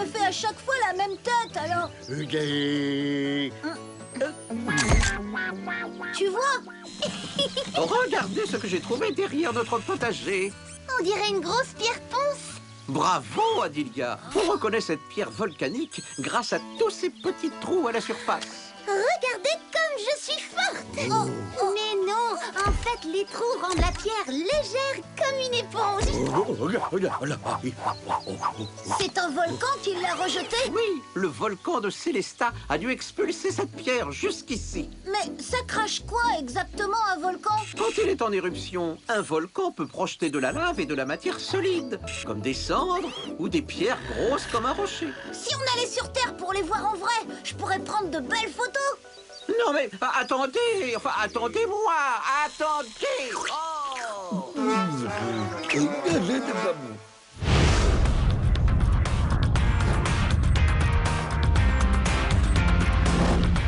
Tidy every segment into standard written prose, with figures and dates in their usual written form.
fait à chaque fois la même tête, alors? Tu vois? Regardez ce que j'ai trouvé derrière notre potager. On dirait une grosse pierre ponce. Bravo, Adilia. On reconnaît cette pierre volcanique grâce à tous ces petits trous à la surface. Regardez comme je suis forte. Oh, mais non, en fait, les trous rendent la pierre légère comme une éponge. C'est un volcan qui l'a rejeté? Oui, le volcan de Célestat a dû expulser cette pierre jusqu'ici. Mais ça crache quoi exactement, un volcan? Quand il est en éruption, un volcan peut projeter de la lave et de la matière solide, comme des cendres ou des pierres grosses comme un rocher. Si on allait sur Terre pour les voir en vrai, je pourrais prendre de belles photos. Non mais, attendez, enfin, attendez-moi, attendez. Oh.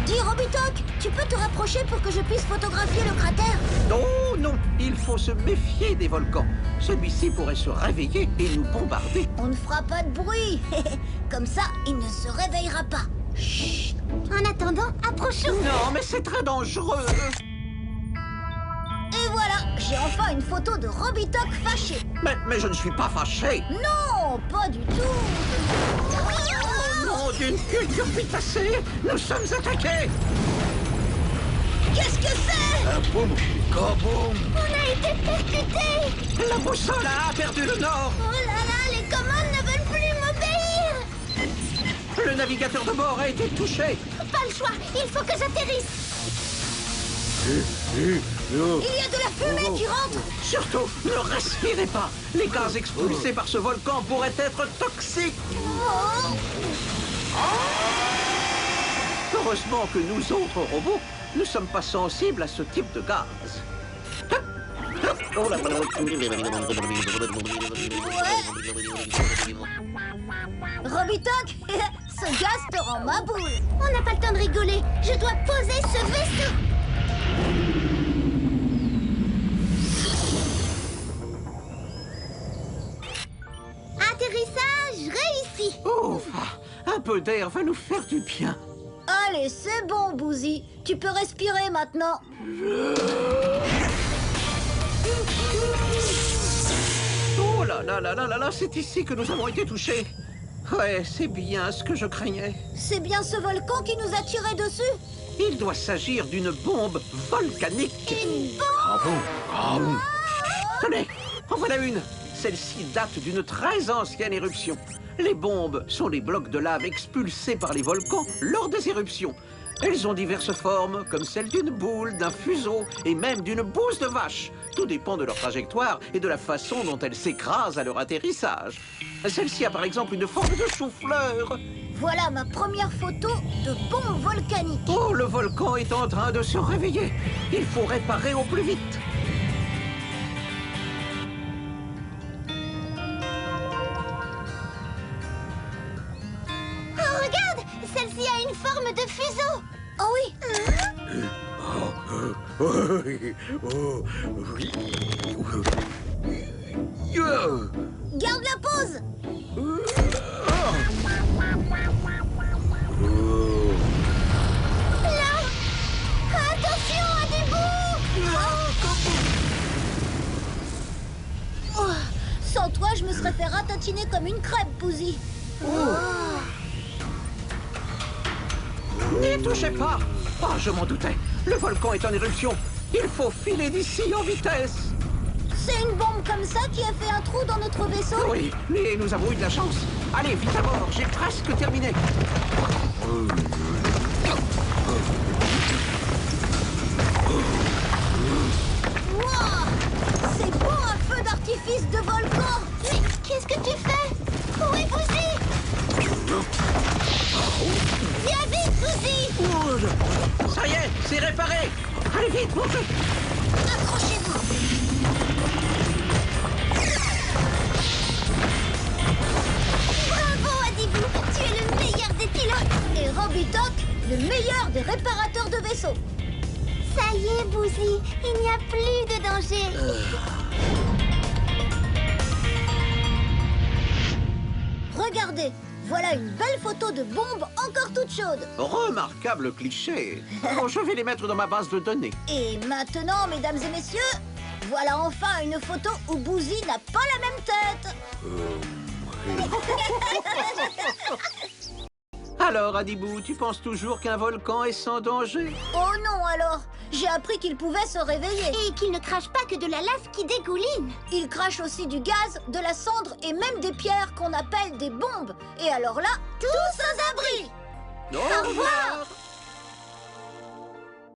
Dis, Robitoc, tu peux te rapprocher pour que je puisse photographier le cratère? Non, non, il faut se méfier des volcans. Celui-ci pourrait se réveiller et nous bombarder. On ne fera pas de bruit. Comme ça, il ne se réveillera pas. Chut. En attendant, approchons. Non, mais c'est très dangereux. Et voilà, j'ai enfin une photo de Robitoc fâché. Mais je ne suis pas fâché. Non, pas du tout. Non, d'une cucurbitacée, nous sommes attaqués. Qu'est-ce que c'est? Boum, kaboum. On a été percutés. La boussole a perdu le nord. Oh là là, les commandes ne veulent plus m'obéir. Le navigateur de bord a été touché. Pas le choix, il faut que j'atterrisse. Il y a de la fumée qui rentre. Surtout, ne respirez pas. Les gaz expulsés par ce volcan pourraient être toxiques. Heureusement que nous autres robots, nous sommes pas sensibles à ce type de gaz. Robitoc, ce gaz te rend ma boule. On n'a pas le temps de rigoler. Je dois poser ce vaisseau. Atterrissage réussi. Ouf, un peu d'air va nous faire du bien. Allez, c'est bon, Bouzy. Tu peux respirer maintenant. Oh là là là là là là, c'est ici que nous avons été touchés. Ouais, c'est bien ce que je craignais. C'est bien ce volcan qui nous a tiré dessus? Il doit s'agir d'une bombe volcanique. Une bombe? Tenez, en voilà une. Celle-ci date d'une très ancienne éruption. Les bombes sont les blocs de lave expulsés par les volcans lors des éruptions. Elles ont diverses formes, comme celle d'une boule, d'un fuseau et même d'une bouse de vache. Tout dépend de leur trajectoire et de la façon dont elles s'écrasent à leur atterrissage. Celle-ci a par exemple une forme de chou-fleur. Voilà ma première photo de bombe volcanique. Oh, le volcan est en train de se réveiller. Il faut réparer au plus vite. Oh, regarde, celle-ci a une forme de fuseau. Oh oui. Garde la pose. Là, attention à des bouts. Oh, sans toi, je me serais fait ratatiner comme une crêpe, Bouzy. N'y touchez pas. Ah, je m'en doutais. Le volcan est en éruption. Il faut filer d'ici en vitesse. C'est une bombe comme ça qui a fait un trou dans notre vaisseau? Oui, mais nous avons eu de la chance. Allez, vite à bord, j'ai presque terminé. Wow, c'est beau un feu d'artifice de volcan. Mais qu'est-ce que tu fais? Où est Bouzy? Viens vite, Bouzy. Ça y est, c'est réparé. Allez vite, montez. Accrochez-vous. Bravo, Adibou. Tu es le meilleur des pilotes. Et Robitoc, le meilleur des réparateurs de vaisseaux. Ça y est, Bouzy. Il n'y a plus de danger. Regardez, Voilà une belle photo de bombe encore toute chaude. Remarquable cliché. Bon, je vais les mettre dans ma base de données. Et maintenant, mesdames et messieurs, voilà enfin une photo où Boozy n'a pas la même tête. Alors, Adibou, tu penses toujours qu'un volcan est sans danger? Oh non alors, j'ai appris qu'il pouvait se réveiller. Et qu'il ne crache pas que de la lave qui dégouline. Il crache aussi du gaz, de la cendre et même des pierres qu'on appelle des bombes. Et alors là, tous aux abris. Au revoir.